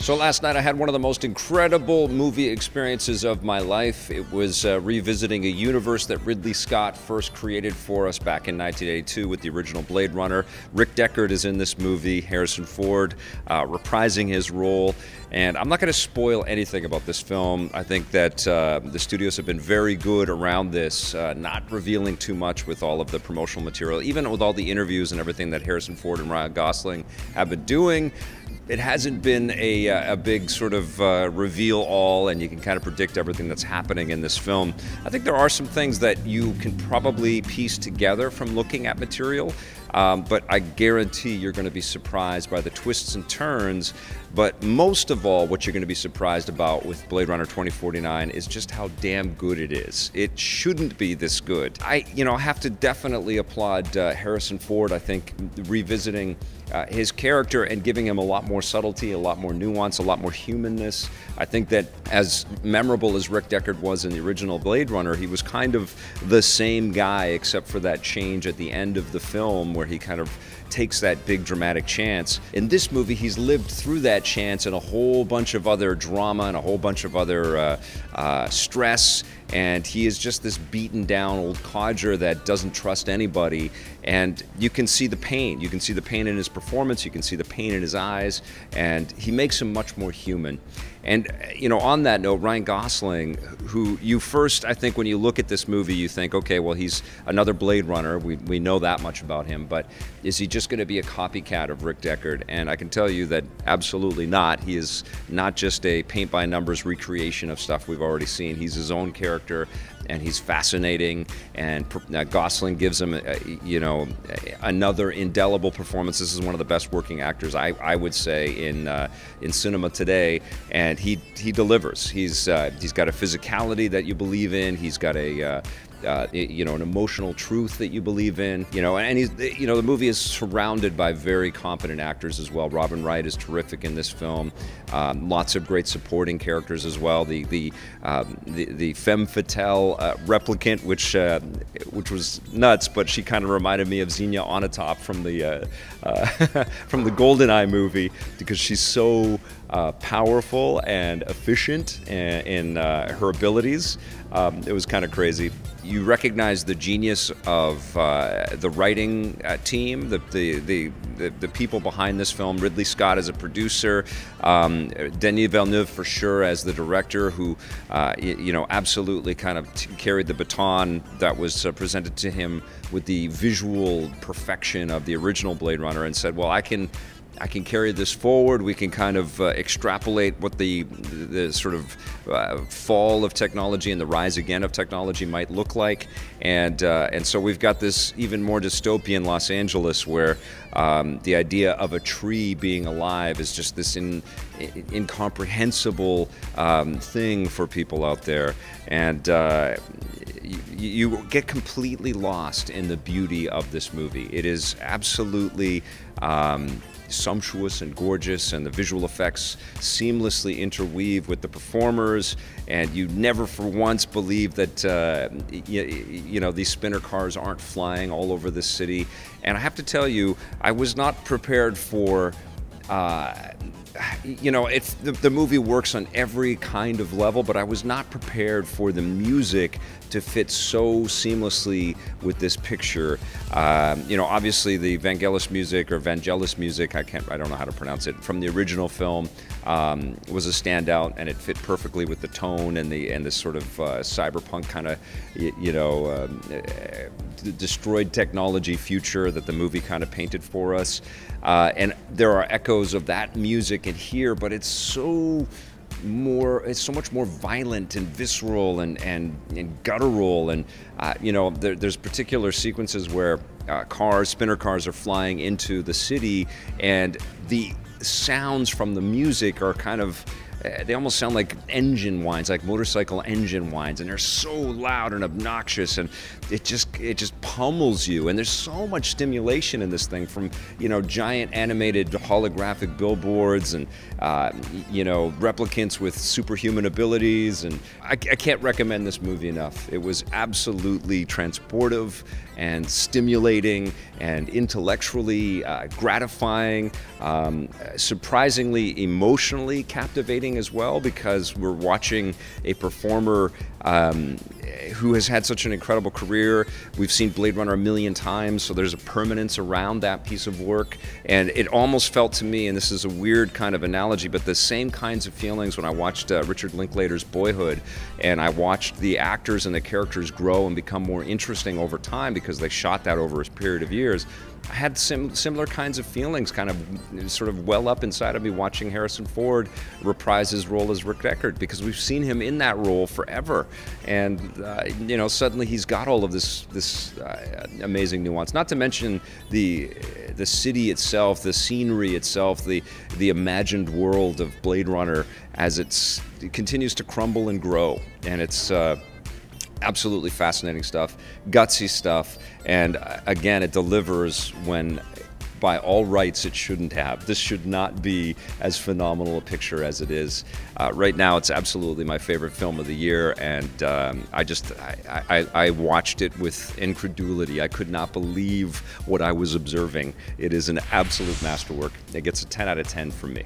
So last night I had one of the most incredible movie experiences of my life. It was revisiting a universe that Ridley Scott first created for us back in 1982 with the original Blade Runner. Rick Deckard is in this movie, Harrison Ford reprising his role. And I'm not going to spoil anything about this film. I think that the studios have been very good around this, not revealing too much with all of the promotional material, even with all the interviews and everything that Harrison Ford and Ryan Gosling have been doing. It hasn't been a big sort of reveal all, and you can kind of predict everything that's happening in this film. I think there are some things that you can probably piece together from looking at material, but I guarantee you're going to be surprised by the twists and turns. But most of all, what you're going to be surprised about with Blade Runner 2049 is just how damn good it is. It shouldn't be this good. I have to definitely applaud Harrison Ford. I think revisiting his character and giving him a lot more subtlety, a lot more nuance, a lot more humanness. I think that as memorable as Rick Deckard was in the original Blade Runner, he was kind of the same guy except for that change at the end of the film where he kind of takes that big dramatic chance. In this movie, he's lived through that chance and a whole bunch of other drama and a whole bunch of other stress, and he is just this beaten down old codger that doesn't trust anybody. And you can see the pain. You can see the pain in his performance, you can see the pain in his eyes, and he makes him much more human. And on that note, Ryan Gosling, who you first, I think when you look at this movie, you think, okay, well, he's another Blade Runner. We know that much about him, but is he just going to be a copycat of Rick Deckard? And I can tell you that absolutely not. He is not just a paint-by-numbers recreation of stuff we've already seen. He's his own character, and he's fascinating, and Gosling gives him, another indelible performance. This is one of the best working actors, I would say, in cinema today, and he delivers. He's got a physicality that you believe in. He's got an emotional truth that you believe in, and he's, the movie is surrounded by very competent actors as well. Robin Wright is terrific in this film. Lots of great supporting characters as well. The femme fatale replicant, which was nuts, but she kind of reminded me of Xenia Onatopp from the from the GoldenEye movie, because she's so powerful and efficient in her abilities. It was kind of crazy. You recognize the genius of the writing team, the people behind this film. Ridley Scott as a producer, Denis Villeneuve for sure as the director, who absolutely kind of carried the baton that was presented to him with the visual perfection of the original Blade Runner, and said, well, I can carry this forward. We can kind of extrapolate what the sort of fall of technology and the rise again of technology might look like, and so we've got this even more dystopian Los Angeles where the idea of a tree being alive is just this incomprehensible thing for people out there, and you get completely lost in the beauty of this movie. It is absolutely sumptuous and gorgeous, and the visual effects seamlessly interweave with the performers, and you never for once believe that these spinner cars aren't flying all over the city. And I have to tell you, I was not prepared for the movie works on every kind of level, but I was not prepared for the music to fit so seamlessly with this picture. Obviously the Vangelis music, or Vangelis music, I don't know how to pronounce it, from the original film was a standout, and it fit perfectly with the tone and the sort of cyberpunk kind of destroyed technology future that the movie kind of painted for us. And there are echoes of that music in here, but it's so much more violent and visceral and guttural, and there's particular sequences where spinner cars are flying into the city, and the sounds from the music are kind of they almost sound like engine whines, like motorcycle engine whines, and they're so loud and obnoxious, and it just pummels you. And there's so much stimulation in this thing, from giant animated holographic billboards and replicants with superhuman abilities, and I can't recommend this movie enough. It was absolutely transportive and stimulating and intellectually gratifying, surprisingly emotionally captivating as well, because we're watching a performer who has had such an incredible career. We've seen Blade Runner a million times, so there's a permanence around that piece of work. And it almost felt to me, and this is a weird kind of analogy, but the same kinds of feelings when I watched Richard Linklater's Boyhood, and I watched the actors and the characters grow and become more interesting over time because they shot that over a period of years. I had similar kinds of feelings kind of sort of well up inside of me watching Harrison Ford reprise his role as Rick Deckard, because we've seen him in that role forever, and suddenly he's got all of this amazing nuance. Not to mention the city itself, the scenery itself, the imagined world of Blade Runner as it continues to crumble and grow, and it's absolutely fascinating stuff, gutsy stuff, and again, it delivers when by all rights it shouldn't have. This should not be as phenomenal a picture as it is. Right now, it's absolutely my favorite film of the year, and I watched it with incredulity. I could not believe what I was observing. It is an absolute masterwork. It gets a 10 out of 10 from me.